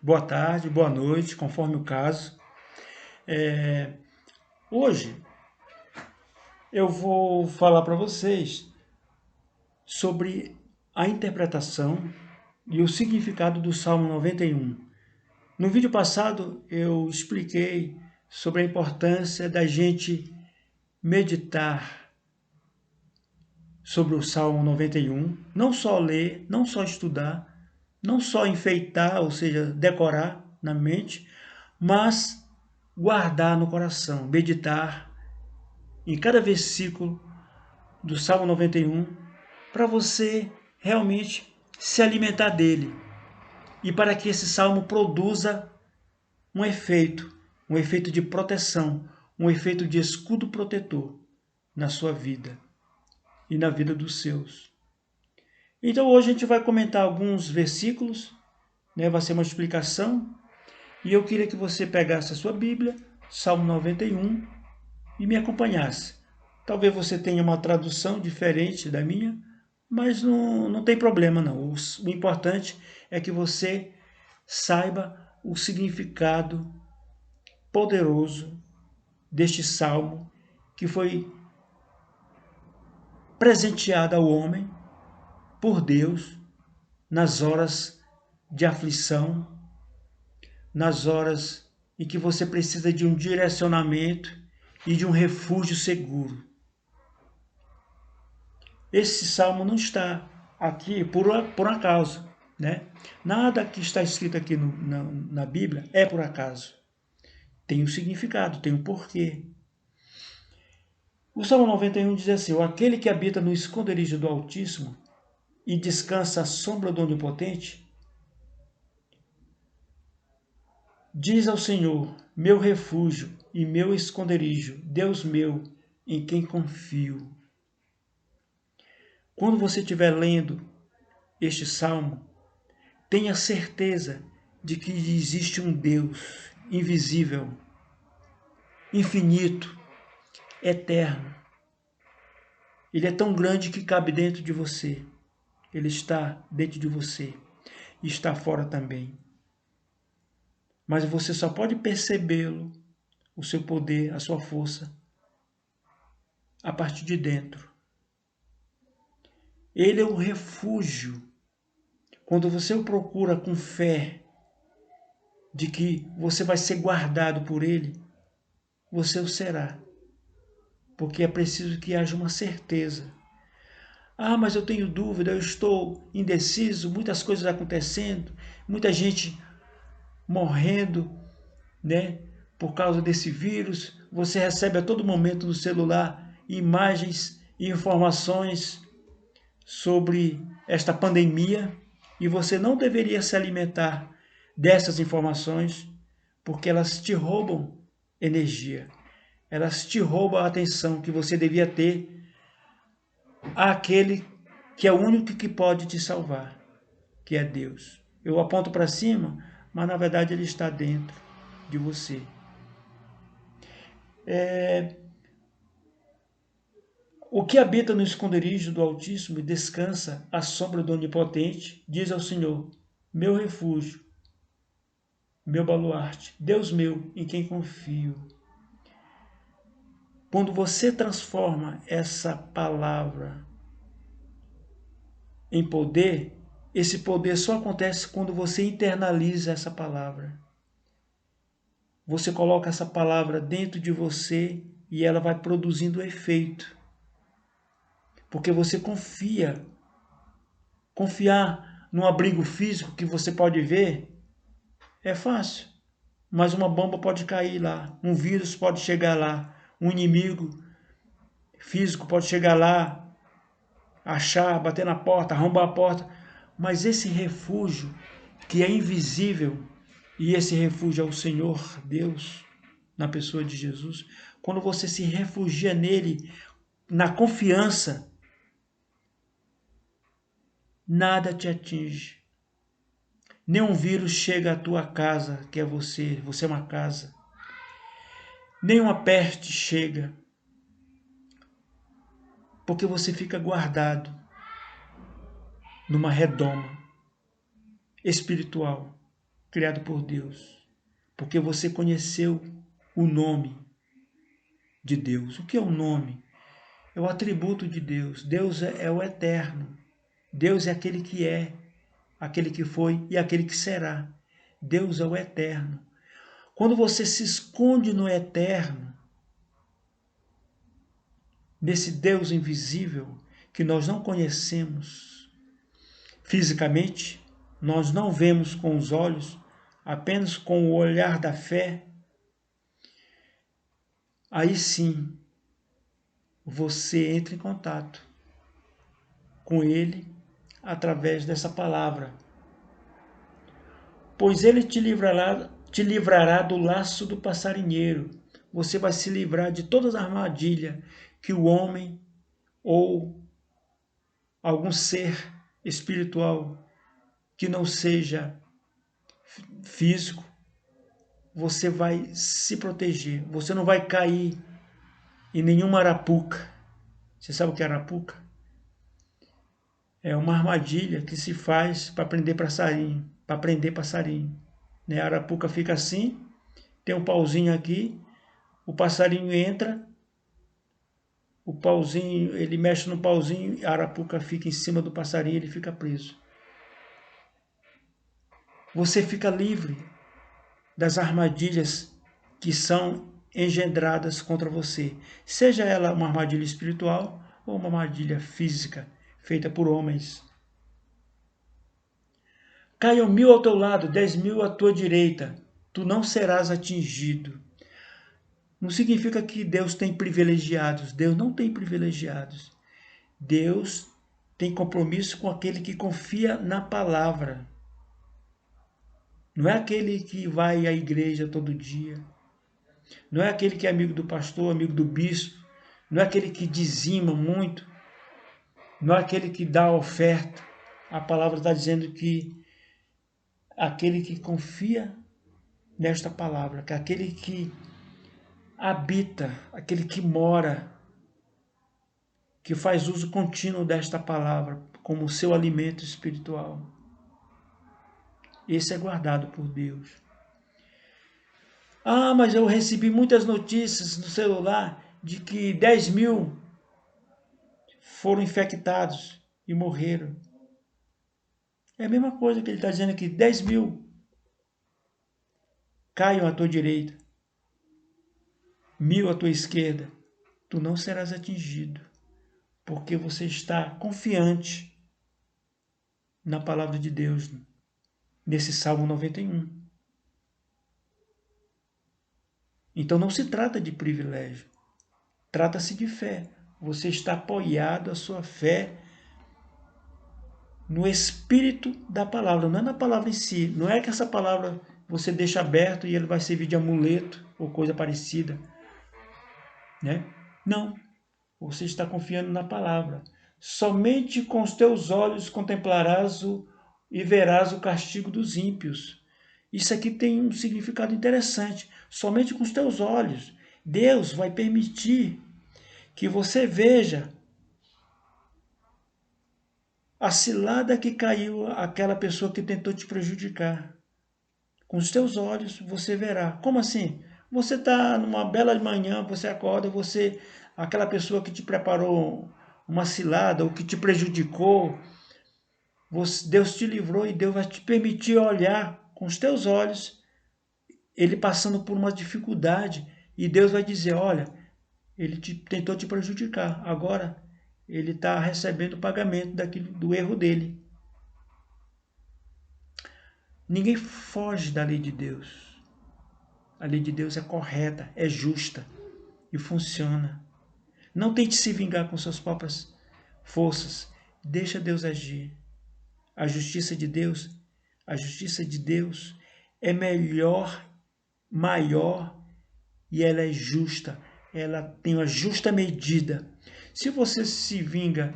boa tarde, boa noite, conforme o caso. Hoje eu vou falar para vocês sobre a interpretação e o significado do Salmo 91. No vídeo passado eu expliquei sobre a importância da gente meditar sobre o Salmo 91, não só ler, não só estudar, não só enfeitar, ou seja, decorar na mente, mas guardar no coração, meditar em cada versículo do Salmo 91, para você realmente se alimentar dele e para que esse salmo produza um efeito de proteção, um efeito de escudo protetor na sua vida e na vida dos seus. Então hoje a gente vai comentar alguns versículos, né? Vai ser uma explicação, e eu queria que você pegasse a sua Bíblia, Salmo 91, e me acompanhasse. Talvez você tenha uma tradução diferente da minha, mas não tem problema não. O importante é que você saiba o significado poderoso deste salmo que foi presenteado ao homem por Deus nas horas de aflição, nas horas em que você precisa de um direcionamento e de um refúgio seguro. Esse salmo não está aqui por acaso, né? Nada que está escrito aqui na Bíblia é por acaso. Tem um significado, tem um porquê. O Salmo 91 diz assim: aquele que habita no esconderijo do Altíssimo e descansa à sombra do Onipotente, diz ao Senhor, meu refúgio e meu esconderijo, Deus meu, em quem confio. Quando você estiver lendo este salmo, tenha certeza de que existe um Deus invisível, infinito, eterno. Ele é tão grande que cabe dentro de você. Ele está dentro de você e está fora também. Mas você só pode percebê-lo, o seu poder, a sua força, a partir de dentro. Ele é o refúgio. Quando você o procura com fé de que você vai ser guardado por ele, você o será. Porque é preciso que haja uma certeza. Ah, mas eu tenho dúvida, eu estou indeciso, muitas coisas acontecendo, muita gente morrendo, né, por causa desse vírus. Você recebe a todo momento no celular imagens e informações sobre esta pandemia e você não deveria se alimentar dessas informações porque elas te roubam energia, elas te roubam a atenção que você devia ter àquele que é o único que pode te salvar, que é Deus. Eu aponto para cima, mas na verdade ele está dentro de você. O que habita no esconderijo do Altíssimo e descansa à sombra do Onipotente, diz ao Senhor, meu refúgio, meu baluarte, Deus meu, em quem confio. Quando você transforma essa palavra em poder, esse poder só acontece quando você internaliza essa palavra. Você coloca essa palavra dentro de você e ela vai produzindo efeito. Porque você confia. Confiar num abrigo físico que você pode ver é fácil. Mas uma bomba pode cair lá, um vírus pode chegar lá, um inimigo físico pode chegar lá, achar, bater na porta, arrombar a porta. Mas esse refúgio que é invisível, e esse refúgio é o Senhor Deus, na pessoa de Jesus, quando você se refugia nele, na confiança, nada te atinge. Nenhum vírus chega à tua casa, que é você é uma casa. Nenhuma peste chega, porque você fica guardado numa redoma espiritual. criado por Deus, porque você conheceu o nome de Deus. O que é o nome? É o atributo de Deus. Deus é o eterno. Deus é aquele que é, aquele que foi e aquele que será. Deus é o eterno. Quando você se esconde no eterno, nesse Deus invisível que nós não conhecemos fisicamente, nós não vemos com os olhos, apenas com o olhar da fé, aí sim você entra em contato com Ele através dessa palavra. Pois Ele te livrará do laço do passarinheiro. Você vai se livrar de todas as armadilhas que o homem ou algum ser espiritual que não seja físico, você vai se proteger. Você não vai cair em nenhuma arapuca. Você sabe o que é arapuca? É uma armadilha que se faz para prender passarinho, né? A arapuca fica assim, tem um pauzinho aqui, o passarinho entra, o pauzinho, ele mexe no pauzinho, a arapuca fica em cima do passarinho, ele fica preso. Você fica livre das armadilhas que são engendradas contra você, seja ela uma armadilha espiritual ou uma armadilha física, feita por homens. Caiam 1000 ao teu lado, 10.000 à tua direita, tu não serás atingido. Não significa que Deus tem privilegiados. Deus não tem privilegiados. Deus tem compromisso com aquele que confia na palavra. Não é aquele que vai à igreja todo dia. Não é aquele que é amigo do pastor, amigo do bispo. Não é aquele que dizima muito. Não é aquele que dá oferta. A palavra está dizendo que aquele que confia nesta palavra, que aquele que habita, aquele que mora, que faz uso contínuo desta palavra como seu alimento espiritual. Esse é guardado por Deus. Ah, mas eu recebi muitas notícias no celular de que 10.000 foram infectados e morreram. É a mesma coisa que ele está dizendo aqui, 10.000 caiam à tua direita, 1.000 à tua esquerda, tu não serás atingido, porque você está confiante na palavra de Deus, nesse Salmo 91. Então não se trata de privilégio, trata-se de fé. Você está apoiado a sua fé no espírito da palavra, não é na palavra em si. Não é que essa palavra você deixa aberto e ele vai servir de amuleto ou coisa parecida, né? Não, você está confiando na palavra. Somente com os teus olhos contemplarás e verás o castigo dos ímpios. Isso aqui tem um significado interessante. Somente com os teus olhos. Deus vai permitir que você veja a cilada que caiu aquela pessoa que tentou te prejudicar. Com os teus olhos você verá. Como assim? Você está numa bela manhã, você acorda, aquela pessoa que te preparou uma cilada ou que te prejudicou, Deus te livrou e Deus vai te permitir olhar com os teus olhos ele passando por uma dificuldade e Deus vai dizer, olha, ele tentou te prejudicar, agora ele está recebendo o pagamento do erro dele. Ninguém foge da lei de Deus. A lei de Deus é correta, é justa e funciona. Não tente se vingar com suas próprias forças. Deixa Deus agir. A justiça de Deus é melhor, maior e ela é justa. Ela tem uma justa medida. Se você se vinga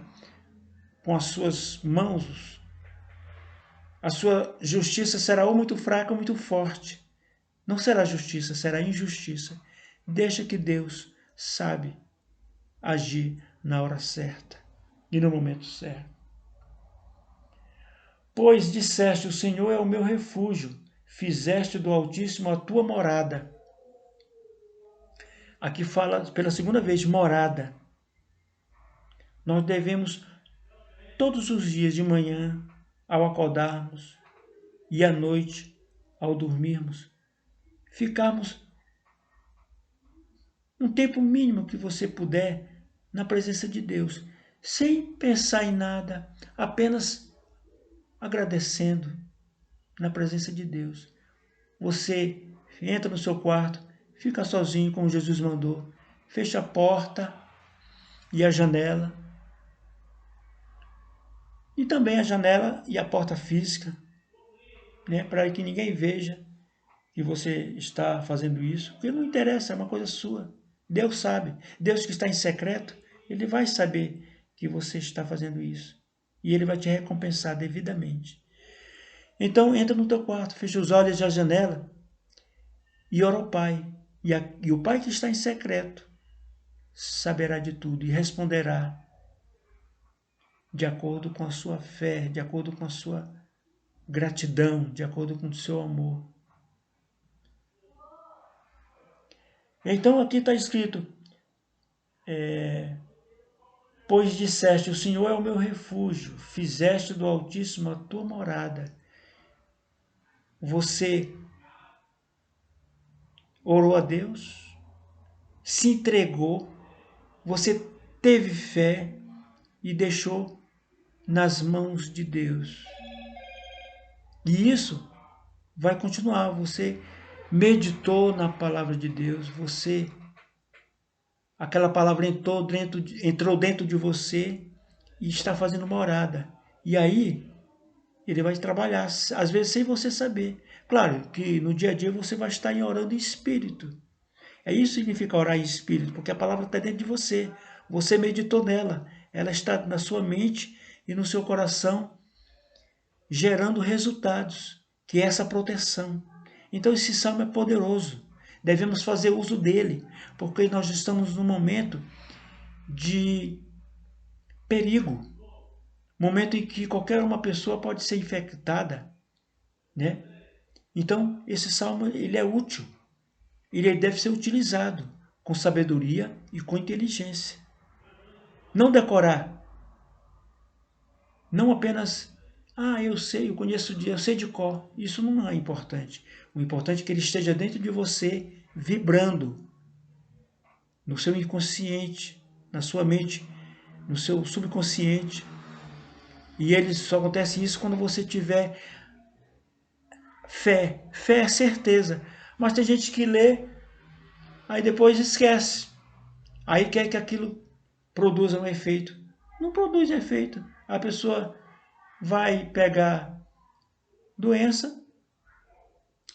com as suas mãos, a sua justiça será ou muito fraca ou muito forte. Não será justiça, será injustiça. Deixa que Deus sabe agir na hora certa e no momento certo. Pois disseste, o Senhor é o meu refúgio, fizeste do Altíssimo a tua morada. Aqui fala pela segunda vez, morada. Nós devemos, todos os dias de manhã, ao acordarmos, e à noite, ao dormirmos, ficarmos um tempo mínimo que você puder na presença de Deus, sem pensar em nada, apenas agradecendo na presença de Deus. Você entra no seu quarto, fica sozinho como Jesus mandou, fecha a porta e a janela, e também a janela e a porta física, né, para que ninguém veja que você está fazendo isso, porque não interessa, é uma coisa sua. Deus sabe. Deus que está em secreto, Ele vai saber que você está fazendo isso. E Ele vai te recompensar devidamente. Então, entra no teu quarto, fecha os olhos e a janela e ora ao Pai. E o Pai que está em secreto saberá de tudo e responderá de acordo com a sua fé, de acordo com a sua gratidão, de acordo com o seu amor. Então aqui está escrito, pois disseste, o Senhor é o meu refúgio, fizeste do Altíssimo a tua morada. Você orou a Deus, se entregou, você teve fé e deixou nas mãos de Deus. E isso vai continuar, você meditou na palavra de Deus, aquela palavra entrou dentro de você e está fazendo morada. E aí, ele vai trabalhar, às vezes sem você saber. Claro que no dia a dia você vai estar orando em espírito. É isso que significa orar em espírito, porque a palavra está dentro de você. Você meditou nela, ela está na sua mente e no seu coração, gerando resultados, que é essa proteção. Então esse salmo é poderoso. Devemos fazer uso dele, porque nós estamos num momento de perigo, momento em que qualquer uma pessoa pode ser infectada, né? Então, esse salmo ele é útil, ele deve ser utilizado com sabedoria e com inteligência. Não decorar, não apenas, eu sei, eu conheço o dia, eu sei de cor. Isso não é importante. O importante é que ele esteja dentro de você, vibrando no seu inconsciente, na sua mente, no seu subconsciente. E ele só acontece isso quando você tiver fé. Fé é certeza. Mas tem gente que lê, aí depois esquece. Aí quer que aquilo produza um efeito. Não produz efeito. A pessoa vai pegar doença,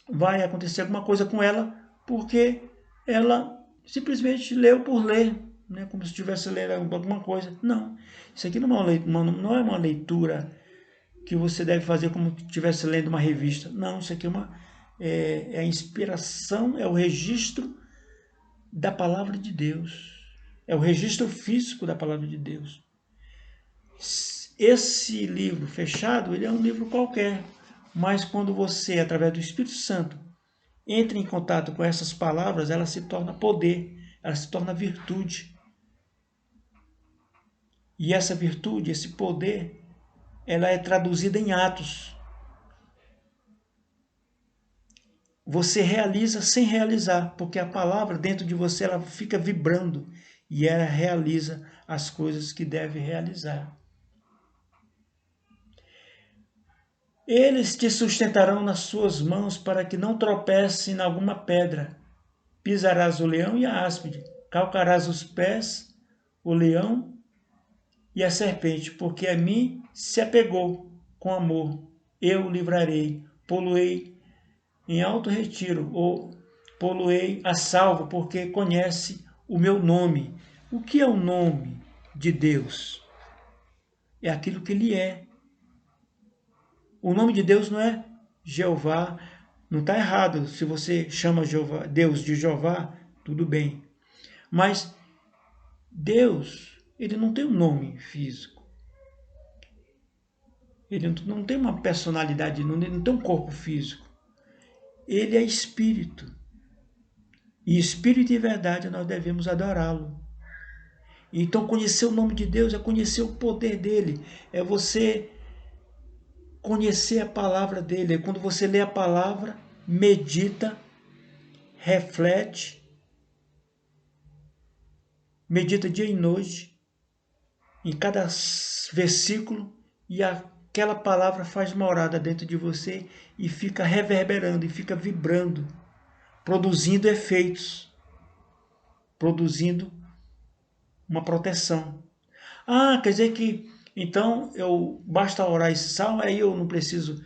vai acontecer alguma coisa com ela, porque ela simplesmente leu por ler, né? Como se estivesse lendo alguma coisa. Não, isso aqui não é uma leitura que você deve fazer como se estivesse lendo uma revista. Não, isso aqui é a inspiração, é o registro da palavra de Deus. É o registro físico da palavra de Deus. Esse livro fechado, ele é um livro qualquer, mas quando você, através do Espírito Santo, entra em contato com essas palavras, ela se torna poder, ela se torna virtude. E essa virtude, esse poder, ela é traduzida em atos. Você realiza sem realizar, porque a palavra dentro de você ela fica vibrando e ela realiza as coisas que deve realizar. Eles te sustentarão nas suas mãos para que não tropece em alguma pedra. Pisarás o leão e a áspide, calcarás os pés, o leão e a serpente, porque a mim se apegou com amor. Eu o livrarei, poluei em alto retiro, ou poluei a salvo, porque conhece o meu nome. O que é o nome de Deus? É aquilo que ele é. O nome de Deus não é Jeová, não está errado. Se você chama Jeová, Deus de Jeová, tudo bem. Mas Deus, ele não tem um nome físico. Ele não tem uma personalidade, ele não tem um corpo físico. ele é espírito. E espírito e verdade nós devemos adorá-lo. Então conhecer o nome de Deus é conhecer o poder dele, é você conhecer a palavra dele. É quando você lê a palavra, medita, reflete, medita dia e noite, em cada versículo, e aquela palavra faz morada dentro de você e fica reverberando, e fica vibrando, produzindo efeitos, produzindo uma proteção. Ah, quer dizer que então basta orar esse salmo, aí eu não preciso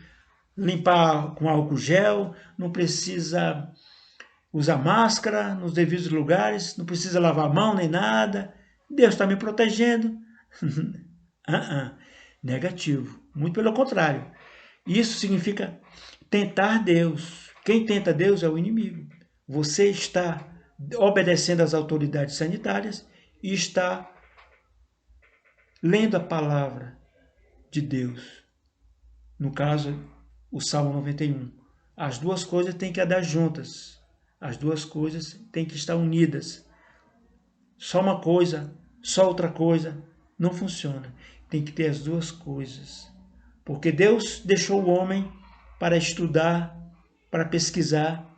limpar com álcool gel, não precisa usar máscara nos devidos lugares, não precisa lavar a mão nem nada. Deus está me protegendo. Negativo. Muito pelo contrário. Isso significa tentar Deus. Quem tenta Deus é o inimigo. Você está obedecendo às autoridades sanitárias e está lendo a palavra de Deus. No caso, o Salmo 91. As duas coisas têm que andar juntas. As duas coisas têm que estar unidas. Só uma coisa, só outra coisa, não funciona. Tem que ter as duas coisas. Porque Deus deixou o homem para estudar, para pesquisar,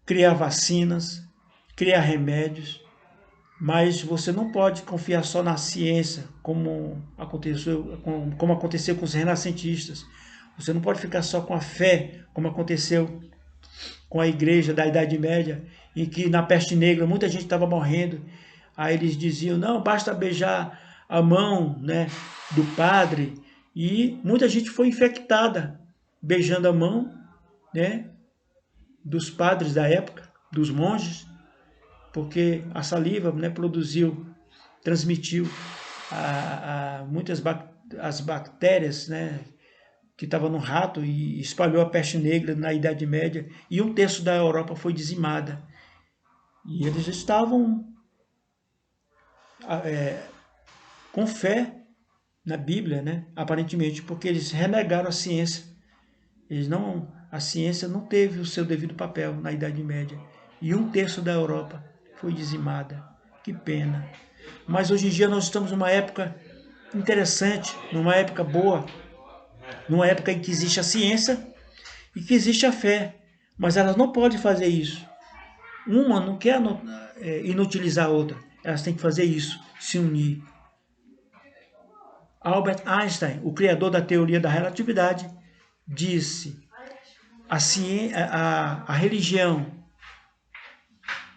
criar vacinas, criar remédios, mas você não pode confiar só na ciência, como aconteceu com os renascentistas. Você não pode ficar só com a fé, como aconteceu com a igreja da Idade Média, em que na peste negra muita gente estava morrendo. Aí eles diziam, não, basta beijar a mão, né, do padre, e muita gente foi infectada beijando a mão, né, dos padres da época, dos monges, porque a saliva, né, transmitiu as bactérias, né, que estava no rato, e espalhou a peste negra na Idade Média, e um terço da Europa foi dizimada. E eles estavam com fé na Bíblia, né, aparentemente, porque eles renegaram a ciência. A ciência não teve o seu devido papel na Idade Média. E um terço da Europa foi dizimada. Que pena. Mas hoje em dia nós estamos numa época interessante, numa época boa, numa época em que existe a ciência e que existe a fé. Mas elas não podem fazer isso. Uma não quer inutilizar a outra. Elas têm que fazer isso, se unir. Albert Einstein, o criador da teoria da relatividade, disse: a religião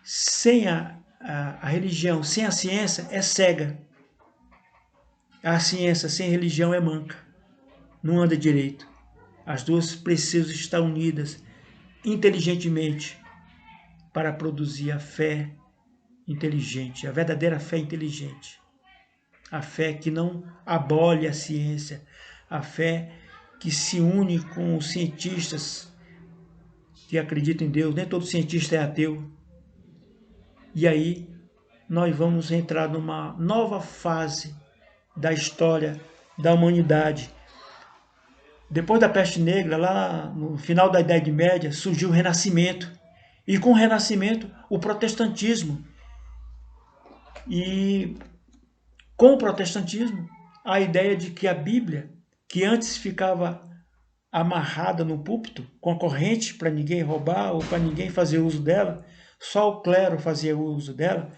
sem a religião sem a ciência é cega. A ciência sem religião é manca. Não anda direito. As duas precisam estar unidas inteligentemente para produzir a fé inteligente, a verdadeira fé inteligente. A fé que não abole a ciência, a fé que se une com os cientistas que acreditam em Deus. Nem todo cientista é ateu. E aí nós vamos entrar numa nova fase da história da humanidade. Depois da peste negra, lá no final da Idade Média, surgiu o Renascimento. E com o Renascimento, o protestantismo. E com o protestantismo, a ideia de que a Bíblia, que antes ficava amarrada no púlpito, com a corrente para ninguém roubar ou para ninguém fazer uso dela, só o clero fazia uso dela,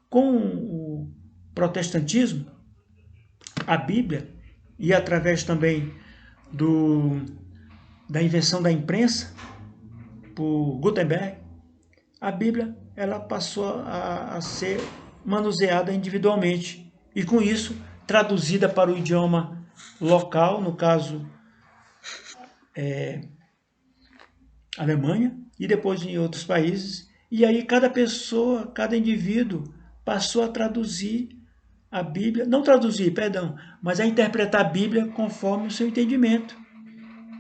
com o protestantismo, a Bíblia, e através também da invenção da imprensa, por Gutenberg, a Bíblia ela passou a ser manuseada individualmente e, com isso, traduzida para o idioma local, no caso, Alemanha, e depois em outros países. E aí cada pessoa, cada indivíduo passou a traduzir a Bíblia, não traduzir, perdão, mas a interpretar a Bíblia conforme o seu entendimento.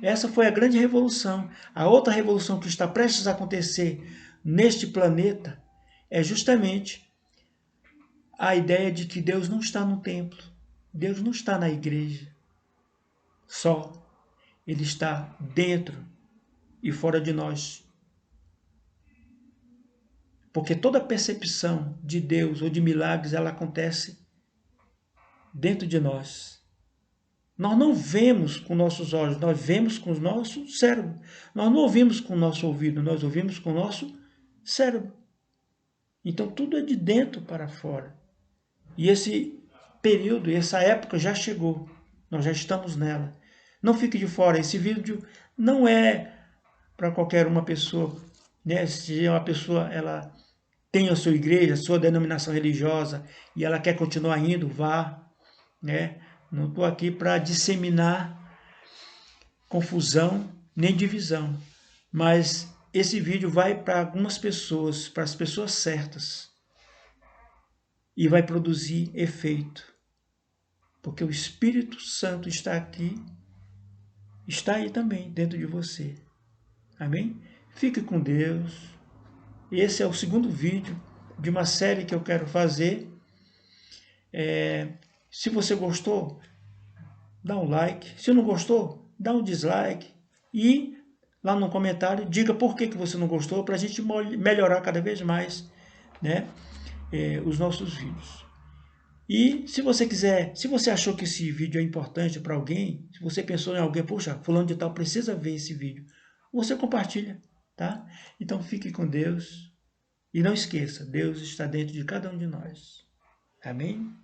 Essa foi a grande revolução. A outra revolução que está prestes a acontecer neste planeta é justamente a ideia de que Deus não está no templo, Deus não está na igreja só, Ele está dentro e fora de nós. Porque toda percepção de Deus ou de milagres, ela acontece dentro de nós. Nós não vemos com nossos olhos, nós vemos com o nosso cérebro. Nós não ouvimos com o nosso ouvido, nós ouvimos com o nosso cérebro. Então tudo é de dentro para fora. E esse período, essa época já chegou. Nós já estamos nela. Não fique de fora. Esse vídeo não é para qualquer uma pessoa, né? Se uma pessoa ela tem a sua igreja, a sua denominação religiosa e ela quer continuar indo, vá, né? Não estou aqui para disseminar confusão nem divisão, mas esse vídeo vai para algumas pessoas, para as pessoas certas, e vai produzir efeito, porque o Espírito Santo está aqui, está aí também dentro de você. Amém? Fique com Deus. Esse é o segundo vídeo de uma série que eu quero fazer. Se você gostou, dá um like. Se não gostou, dá um dislike. E lá no comentário, diga por que você não gostou, para a gente melhorar cada vez mais, né, os nossos vídeos. E se você quiser, se você achou que esse vídeo é importante para alguém, se você pensou em alguém, poxa, fulano de tal precisa ver esse vídeo, você compartilha, tá? Então fique com Deus e não esqueça, Deus está dentro de cada um de nós. Amém?